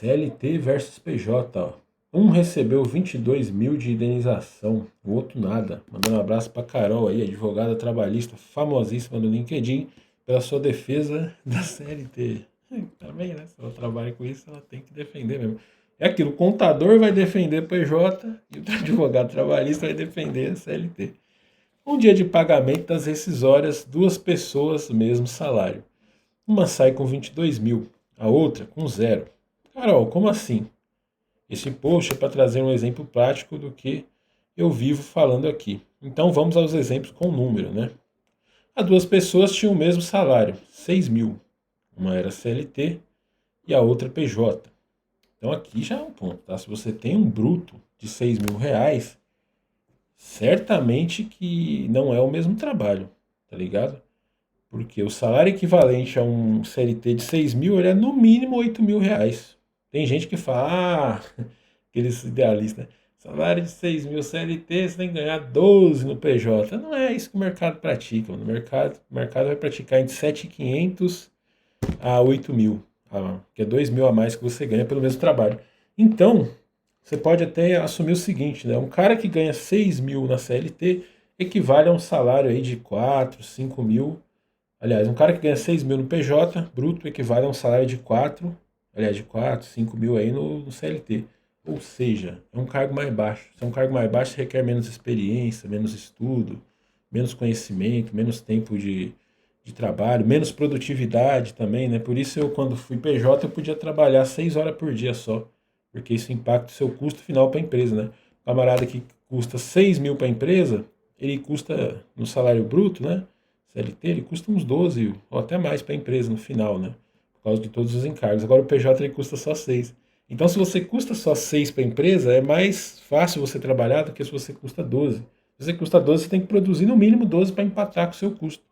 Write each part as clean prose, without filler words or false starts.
CLT versus PJ, ó. Um recebeu 22 mil de indenização, o outro nada. Mandando um abraço pra Carol aí, advogada trabalhista famosíssima no LinkedIn, pela sua defesa da CLT. Também, né? Se ela trabalha com isso, ela tem que defender mesmo. É aquilo, o contador vai defender PJ e o advogado trabalhista vai defender a CLT. Um dia de pagamento das rescisórias, duas pessoas, mesmo salário. Uma sai com 22 mil, a outra com zero. Carol, como assim? Esse post é para trazer um exemplo prático do que eu vivo falando aqui. Então vamos aos exemplos com número, né? As duas pessoas tinham o mesmo salário, 6 mil. Uma era CLT e a outra PJ. Então aqui já é um ponto, tá? Se você tem um bruto de 6 mil reais, certamente que não é o mesmo trabalho, tá ligado? Porque o salário equivalente a um CLT de 6 mil, ele é no mínimo 8 mil reais. Tem gente que fala, aqueles idealistas, né? Salário de 6 mil CLT, você tem que ganhar 12 no PJ. Não é isso que o mercado pratica. O mercado vai praticar entre 7.500 a 8 mil, que é 2 mil a mais que você ganha pelo mesmo trabalho. Então, você pode até assumir o seguinte, né? Um cara que ganha 6 mil na CLT equivale a um salário aí de 4, 5 mil. Aliás, um cara que ganha 6 mil no PJ, bruto, equivale a um salário de 4, aliás, de 4, 5 mil aí no CLT. Ou seja, é um cargo mais baixo. Se é um cargo mais baixo, requer menos experiência, menos estudo, menos conhecimento, menos tempo de trabalho, menos produtividade também, né? Por isso eu, quando fui PJ, eu podia trabalhar 6 horas por dia só, porque isso impacta o seu custo final para a empresa, né? O camarada que custa 6 mil para a empresa, ele custa, no salário bruto, né? CLT, ele custa uns 12 ou até mais para a empresa no final, né? Por causa de todos os encargos. Agora o PJ ele custa só 6. Então, se você custa só 6 para a empresa, é mais fácil você trabalhar do que se você custa 12. Se você custa 12, você tem que produzir no mínimo 12 para empatar com o seu custo.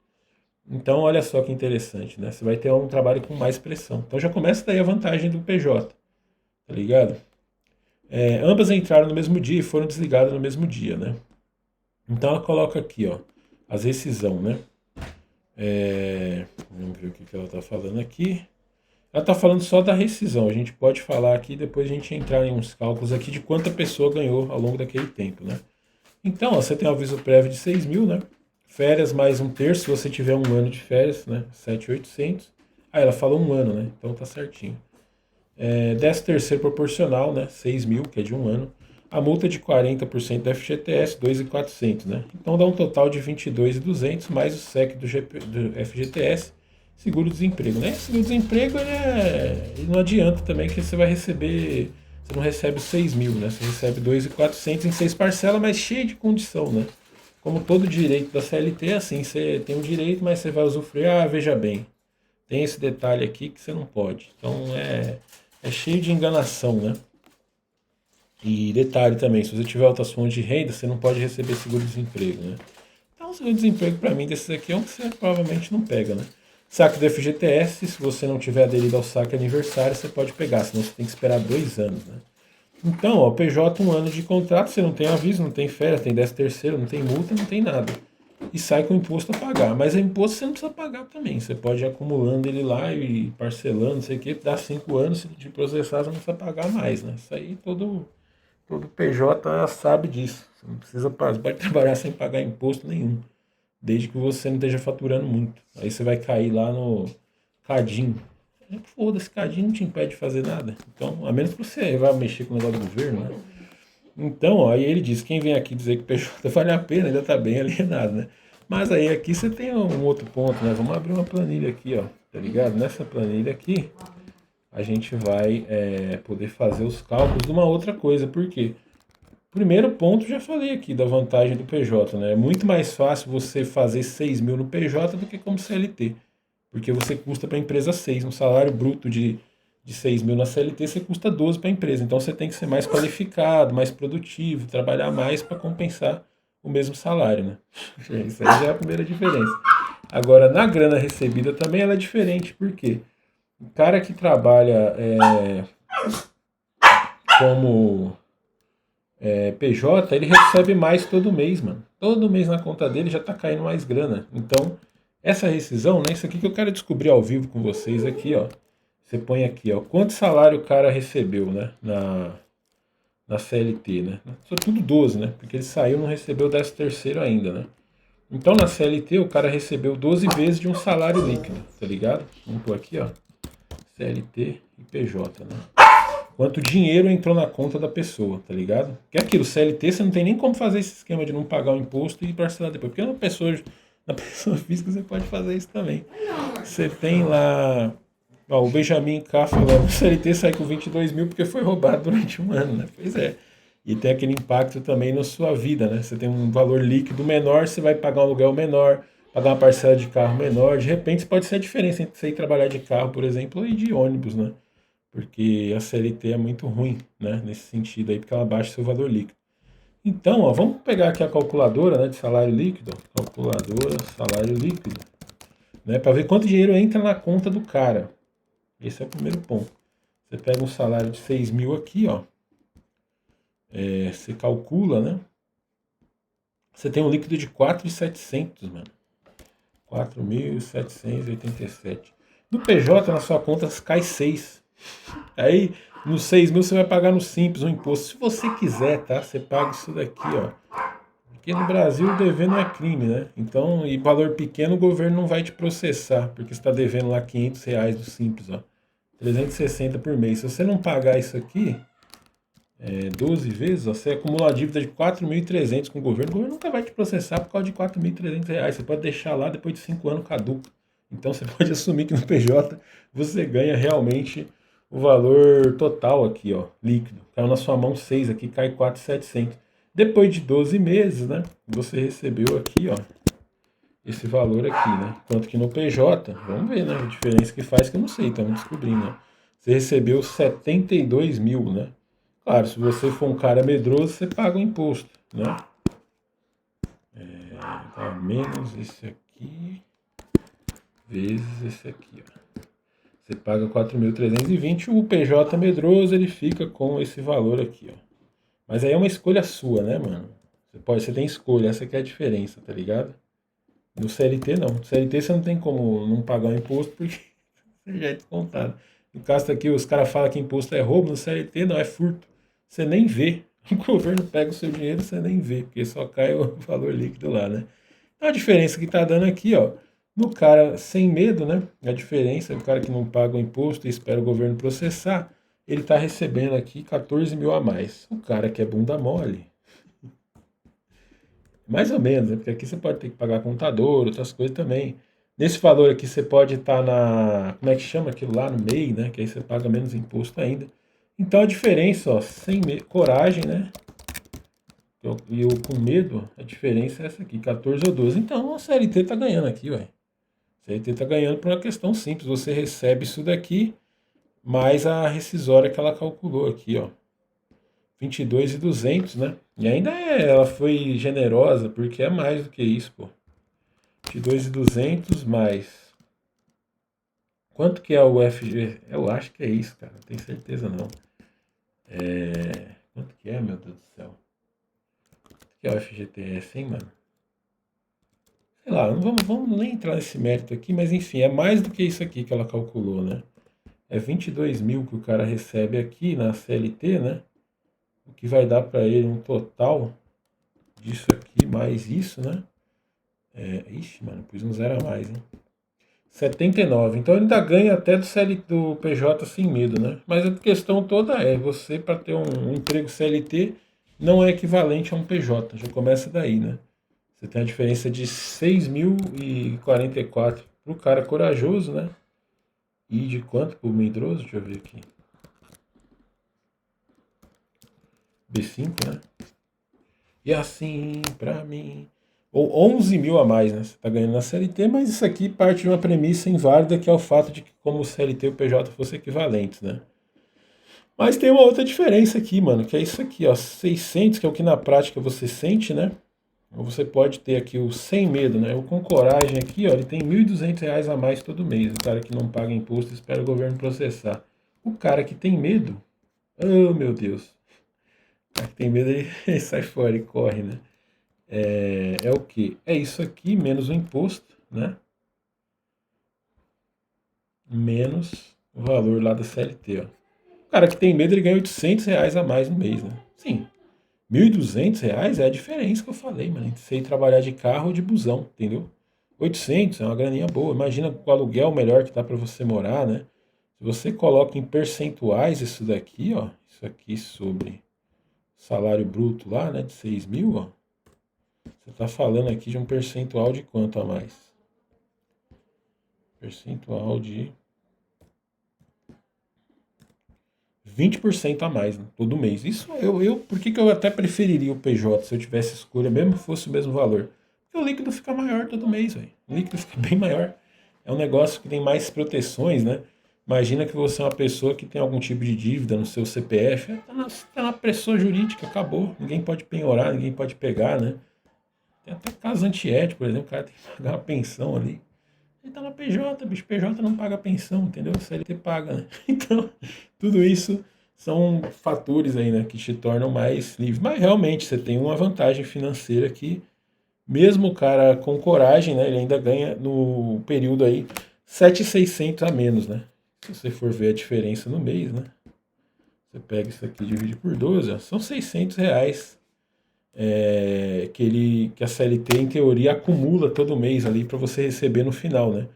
Então, olha só que interessante, né? Você vai ter um trabalho com mais pressão. Então, já começa daí a vantagem do PJ, tá ligado? Ambas entraram no mesmo dia e foram desligadas no mesmo dia, né? Então, ela coloca aqui, ó, as rescisão, né? Vamos ver o que ela está falando aqui. Ela está falando só da rescisão. A gente pode falar aqui, depois a gente entrar em uns cálculos aqui de quanta pessoa ganhou ao longo daquele tempo, né? Então, ó, você tem um aviso prévio de 6 mil, né? Férias mais um terço, se você tiver um ano de férias, né? 7.800. Ah, ela falou um ano, né? Então tá certinho. 13º proporcional, né? 6 mil, que é de um ano. A multa de 40% do FGTS, 2.400, né? Então dá um total de 22.200 mais o SEC do FGTS, seguro-desemprego, né? Seguro-desemprego ele não adianta também que você vai receber, você não recebe os 6 mil, né? Você recebe 2.400 em 6 parcelas, mas cheio de condição, né? Como todo direito da CLT é assim, você tem um direito, mas você vai usufruir, veja bem, tem esse detalhe aqui que você não pode. Então é cheio de enganação, né? E detalhe também, se você tiver outras fontes de renda, você não pode receber seguro-desemprego, né? Então, seguro-desemprego para mim desses aqui é um que você provavelmente não pega, né? Saque do FGTS, se você não tiver aderido ao saque aniversário, você pode pegar, senão você tem que esperar 2 anos, né? Então, ó, PJ, um ano de contrato, você não tem aviso, não tem férias, tem 13º, não tem multa, não tem nada. E sai com imposto a pagar. Mas o imposto você não precisa pagar também. Você pode ir acumulando ele lá e parcelando, não sei o que, dá 5 anos, se te processar, você não precisa pagar mais, né? Isso aí todo PJ sabe disso. Você não precisa, você pode trabalhar sem pagar imposto nenhum, desde que você não esteja faturando muito. Aí você vai cair lá no Cadinho. Foda-se, Cadinho não te impede de fazer nada. Então, a menos que você vá mexer com o negócio do governo, né? Então, ó, aí ele diz, quem vem aqui dizer que o PJ vale a pena, ainda está bem alienado, né? Mas aí aqui você tem um outro ponto, né? Vamos abrir uma planilha aqui, ó, tá ligado? Nessa planilha aqui, a gente vai poder fazer os cálculos de uma outra coisa. Por quê? Primeiro ponto, já falei aqui da vantagem do PJ, né? É muito mais fácil você fazer 6 mil no PJ do que como CLT. Porque você custa para a empresa 6. Um salário bruto de 6 mil na CLT, você custa 12 para a empresa. Então você tem que ser mais qualificado, mais produtivo, trabalhar mais para compensar o mesmo salário, né? Isso aí já é a primeira diferença. Agora, na grana recebida também ela é diferente. Por quê? O cara que trabalha como PJ, ele recebe mais todo mês, mano. Todo mês na conta dele já tá caindo mais grana. Então, essa rescisão, né? Isso aqui que eu quero descobrir ao vivo com vocês aqui, ó. você põe aqui, ó, quanto salário o cara recebeu, né, na CLT, né? Só tudo 12, né? Porque ele saiu e não recebeu o 13º ainda, né? Então na CLT o cara recebeu 12 vezes de um salário líquido, tá ligado? Vamos pôr aqui, ó, CLT e PJ, né? Quanto dinheiro entrou na conta da pessoa, tá ligado? Que é aquilo, CLT você não tem nem como fazer esse esquema de não pagar o imposto e parcelar depois. Porque na pessoa física você pode fazer isso também. Você tem lá, ó, o Benjamin K falando, o CLT sai com 22 mil porque foi roubado durante um ano, né? Pois é. E tem aquele impacto também na sua vida, né? Você tem um valor líquido menor, você vai pagar um aluguel menor, pagar uma parcela de carro menor. De repente pode ser a diferença entre você ir trabalhar de carro, por exemplo, e de ônibus, né? Porque a CLT é muito ruim, né? Nesse sentido aí, porque ela baixa seu valor líquido. Então, ó, vamos pegar aqui a calculadora, né, de salário líquido, ó, calculadora salário líquido, né, para ver quanto dinheiro entra na conta do cara. Esse é o primeiro ponto. Você pega um salário de 6 mil aqui, ó, você calcula, né? Você tem um líquido de 4.700, mano. 4.787. No PJ, na sua conta, cai 6. Aí, nos 6 mil, você vai pagar no Simples um imposto. Se você quiser, tá? Você paga isso daqui, ó. Porque no Brasil o dever não é crime, né? Então, e valor pequeno, o governo não vai te processar, porque você está devendo lá R$ 500 do Simples, ó. 360 por mês. Se você não pagar isso aqui, 12 vezes, ó, você acumula uma dívida de 4.300 com o governo nunca vai te processar por causa de R$ 4.300. Você pode deixar lá, depois de 5 anos caduca. Então você pode assumir que no PJ você ganha realmente o valor total aqui, ó, líquido. Caiu na sua mão 6 aqui, cai 4.700. Depois de 12 meses, né, você recebeu aqui, ó, esse valor aqui, né? Quanto que no PJ, vamos ver, né, a diferença que faz que eu não sei, estamos descobrindo, né? Você recebeu 72 mil, né? Claro, se você for um cara medroso, você paga o imposto, né? Tá, menos esse aqui, vezes esse aqui, ó. Você paga 4.320, o PJ medroso, ele fica com esse valor aqui, ó. Mas aí é uma escolha sua, né, mano? Você tem escolha, essa que é a diferença, tá ligado? No CLT não. No CLT você não tem como não pagar o imposto porque você já é descontado. No caso aqui, os caras falam que imposto é roubo, no CLT não, é furto. Você nem vê. O governo pega o seu dinheiro, você nem vê, porque só cai o valor líquido lá, né? Então a diferença que tá dando aqui, ó, no cara sem medo, né? A diferença, o cara que não paga o imposto e espera o governo processar, ele tá recebendo aqui 14 mil a mais. O cara que é bunda mole, mais ou menos, né? Porque aqui você pode ter que pagar contador, outras coisas também. Nesse valor aqui você pode estar na. Como é que chama aquilo lá? No MEI, né? Que aí você paga menos imposto ainda. Então a diferença, ó, coragem, né? E o com medo, a diferença é essa aqui, 14 ou 12. Então a CLT tá ganhando aqui, ué. A CLT tá ganhando por uma questão simples. Você recebe isso daqui, mais a rescisória que ela calculou aqui, ó. 22.200, né? E ainda ela foi generosa, porque é mais do que isso, pô. 22.200 mais. Quanto que é o FG? Eu acho que é isso, cara. Não tenho certeza não. Quanto que é, meu Deus do céu? Quanto que é o FGTS, hein, mano? Sei lá, não vamos nem entrar nesse mérito aqui, mas enfim, é mais do que isso aqui que ela calculou, né? É 22 mil que o cara recebe aqui na CLT, né? O que vai dar para ele um total disso aqui, mais isso, né? Ixi, mano, pus um zero a mais, hein? 79. Então ele ainda ganha até do PJ sem medo, né? Mas a questão toda é, você para ter um emprego CLT não é equivalente a um PJ, já começa daí, né? Você tem a diferença de 6.044 para o cara corajoso, né? E de quanto para o medroso? Deixa eu ver aqui. B5, né? E assim, para mim... Ou 11 mil a mais, né? Você está ganhando na CLT, mas isso aqui parte de uma premissa inválida, que é o fato de que como o CLT e o PJ fossem equivalentes, né? Mas tem uma outra diferença aqui, mano, que é isso aqui, ó, 600, que é o que na prática você sente, né? Ou você pode ter aqui o sem medo, né? O com coragem aqui, ó, ele tem R$ 1.200 a mais todo mês. O cara que não paga imposto espera o governo processar. O cara que tem medo, oh meu Deus, o cara que tem medo ele sai fora e corre, né? É o que? É isso aqui menos o imposto, né? Menos o valor lá da CLT, ó. O cara que tem medo, ele ganha R$ 800 a mais no mês, né? Sim, R$ 1.200 é a diferença que eu falei, mano, entre você ir trabalhar de carro ou de busão, entendeu? 800 é uma graninha boa. Imagina o aluguel melhor que dá para você morar, né? Se você coloca em percentuais isso daqui, ó, isso aqui sobre salário bruto lá, né, de 6 mil, ó, você tá falando aqui de um percentual de quanto a mais? Percentual de 20% a mais, né, todo mês. Isso por que eu até preferiria o PJ se eu tivesse escolha, mesmo que fosse o mesmo valor? Porque o líquido fica maior todo mês, velho. O líquido fica bem maior. É um negócio que tem mais proteções, né? Imagina que você é uma pessoa que tem algum tipo de dívida no seu CPF, tá na pessoa jurídica, acabou. Ninguém pode penhorar, ninguém pode pegar, né? Tem até caso antiético, por exemplo, o cara tem que pagar uma pensão ali. Ele tá na PJ, bicho, PJ não paga pensão, entendeu? CLT paga, né? Então, tudo isso são fatores aí, né, que te tornam mais livre. Mas realmente você tem uma vantagem financeira que, mesmo o cara com coragem, né, ele ainda ganha no período aí 7.600 a menos, né? Se você for ver a diferença no mês, né? Você pega isso aqui e divide por 12, ó, são R$ 600 que a CLT, em teoria, acumula todo mês ali para você receber no final, né?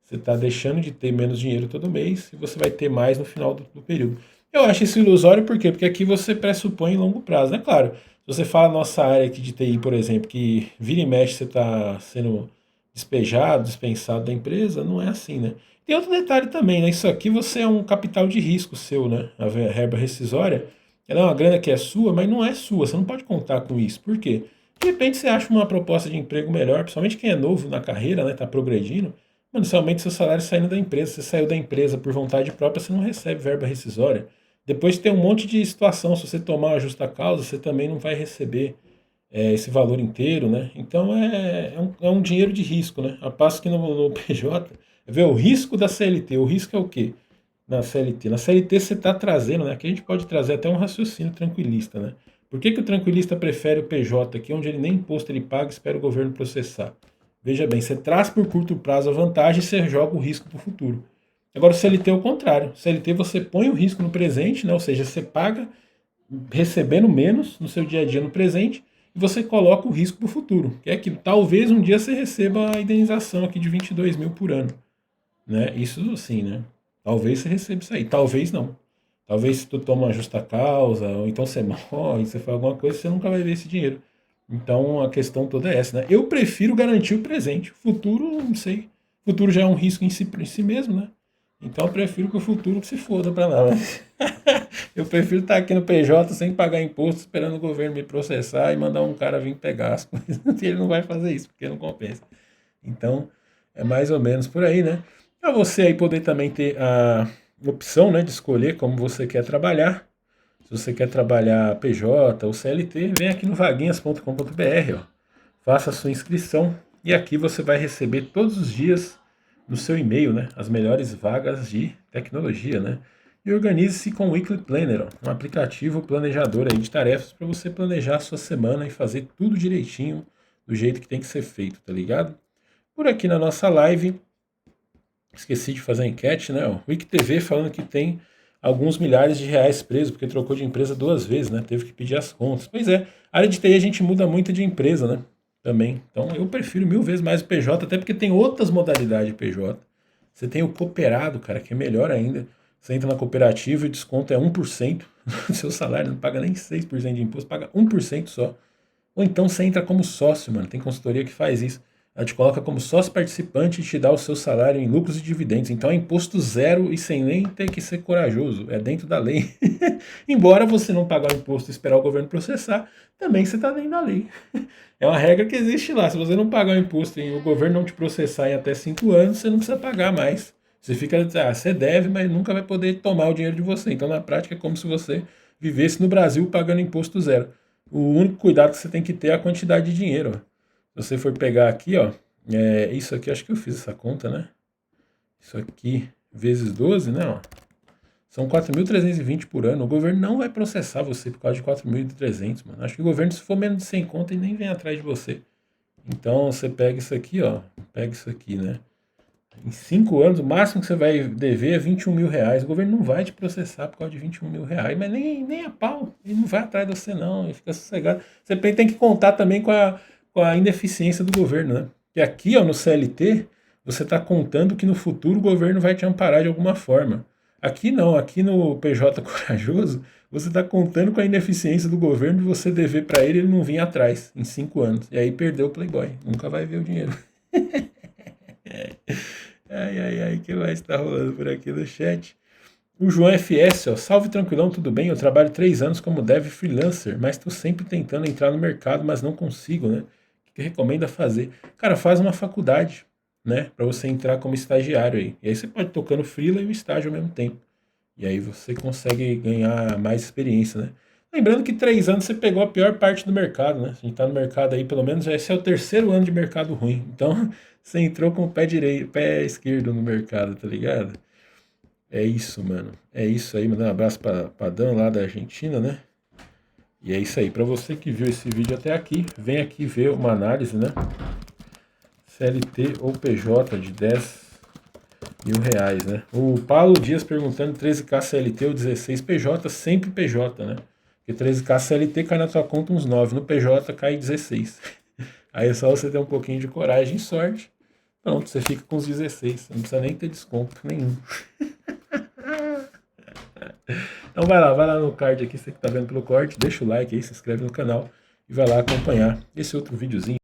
Você está deixando de ter menos dinheiro todo mês e você vai ter mais no final do período. Eu acho isso ilusório, por quê? Porque aqui você pressupõe longo prazo, né? Claro, se você fala nossa área aqui de TI, por exemplo, que vira e mexe você está sendo despejado, dispensado da empresa, não é assim, né? Tem outro detalhe também, né? Isso aqui você é um capital de risco seu, né? A verba rescisória, ela é uma grana que é sua, mas não é sua. Você não pode contar com isso. Por quê? De repente você acha uma proposta de emprego melhor, principalmente quem é novo na carreira, né? Tá progredindo. Mano, você aumenta seu salário saindo da empresa. Você saiu da empresa por vontade própria, você não recebe verba rescisória. Depois tem um monte de situação. Se você tomar uma justa causa, você também não vai receber esse valor inteiro, né? Então é um dinheiro de risco, né? A passo que no PJ, vê o risco da CLT. O risco é o quê? Na CLT. Na CLT você está trazendo, né? Aqui a gente pode trazer até um raciocínio tranquilista, né? Por que o tranquilista prefere o PJ aqui, onde ele nem imposto ele paga e espera o governo processar? Veja bem, você traz por curto prazo a vantagem e você joga o risco para o futuro. Agora o CLT é o contrário. O CLT você põe o risco no presente, né? Ou seja, você paga recebendo menos no seu dia a dia no presente e você coloca o risco para o futuro. Que é que talvez um dia você receba a indenização aqui de 22 mil por ano, né? Isso sim, né? Talvez você receba isso aí, talvez não. Talvez se tu toma uma justa causa, ou então você morre, você faz alguma coisa, você nunca vai ver esse dinheiro. Então a questão toda é essa, né? Eu prefiro garantir o presente. O futuro, não sei. O futuro já é um risco em si mesmo, né? Então eu prefiro que o futuro se foda pra lá. Mas eu prefiro estar aqui no PJ sem pagar imposto, esperando o governo me processar e mandar um cara vir pegar as coisas. E ele não vai fazer isso, porque não compensa. Então, é mais ou menos por aí, né? Para você aí poder também ter a opção, né, de escolher como você quer trabalhar. Se você quer trabalhar PJ ou CLT, vem aqui no vaguinhas.com.br, ó. Faça a sua inscrição e aqui você vai receber todos os dias no seu e-mail, né, as melhores vagas de tecnologia, né? E organize-se com o Weekly Planner, ó, um aplicativo planejador aí de tarefas para você planejar a sua semana e fazer tudo direitinho, do jeito que tem que ser feito, tá ligado? Por aqui na nossa live, esqueci de fazer a enquete, né? O Wiki TV falando que tem alguns milhares de reais presos, porque trocou de empresa 2 vezes, né? Teve que pedir as contas. Pois é, a área de TI a gente muda muito de empresa, né? Também. Então eu prefiro 1000 vezes mais o PJ, até porque tem outras modalidades de PJ. Você tem o cooperado, cara, que é melhor ainda. Você entra na cooperativa e o desconto é 1% do seu salário, não paga nem 6% de imposto, paga 1% só. Ou então você entra como sócio, mano. Tem consultoria que faz isso. Ela te coloca como sócio participante e te dá o seu salário em lucros e dividendos. Então é imposto zero e sem nem ter que ser corajoso. É dentro da lei. Embora você não pagar o imposto e esperar o governo processar, também você está dentro da lei. É uma regra que existe lá. Se você não pagar o imposto e o governo não te processar em até 5 anos, você não precisa pagar mais. Você fica, você deve, mas nunca vai poder tomar o dinheiro de você. Então, na prática, é como se você vivesse no Brasil pagando imposto zero. O único cuidado que você tem que ter é a quantidade de dinheiro, ó. Se você for pegar aqui, ó, isso aqui, acho que eu fiz essa conta, né? Isso aqui vezes 12, né? Ó, são 4.320 por ano. O governo não vai processar você por causa de 4.300, mano. Acho que o governo, se for menos de 100 conto, ele nem vem atrás de você. Então, você pega isso aqui, ó. Pega isso aqui, né? Em 5 anos, o máximo que você vai dever é 21 mil reais. O governo não vai te processar por causa de 21 mil reais, mas nem a pau. Ele não vai atrás de você, não. Ele fica sossegado. Você tem que contar também com a ineficiência do governo, né? E aqui, ó, no CLT, você está contando que no futuro o governo vai te amparar de alguma forma. Aqui não, aqui no PJ Corajoso, você está contando com a ineficiência do governo de você dever para ele e ele não vir atrás em 5 anos. E aí perdeu o Playboy. Nunca vai ver o dinheiro. Ai, ai, ai, que mais está rolando por aqui no chat? O João FS, ó, salve tranquilão, tudo bem? Eu trabalho 3 anos como dev freelancer, mas estou sempre tentando entrar no mercado, mas não consigo, né? O que recomenda fazer? Cara, faz uma faculdade, né? Para você entrar como estagiário aí. E aí você pode tocar no freela e o estágio ao mesmo tempo. E aí você consegue ganhar mais experiência, né? Lembrando que 3 anos você pegou a pior parte do mercado, né? A gente tá no mercado aí, pelo menos esse é o terceiro ano de mercado ruim. Então, você entrou com o pé direito, pé esquerdo no mercado, tá ligado? É isso, mano. É isso aí. Mandando um abraço pra Dan lá da Argentina, né? E é isso aí. Pra você que viu esse vídeo até aqui, vem aqui ver uma análise, né? CLT ou PJ de 10 mil reais, né? O Paulo Dias perguntando 13k CLT ou 16 PJ, sempre PJ, né? Porque 13k CLT cai na tua conta uns 9, no PJ cai 16. Aí é só você ter um pouquinho de coragem e sorte. Pronto, você fica com os 16. Não precisa nem ter desconto nenhum. Então vai lá no card aqui, você que tá vendo pelo corte, deixa o like aí, se inscreve no canal e vai lá acompanhar esse outro videozinho.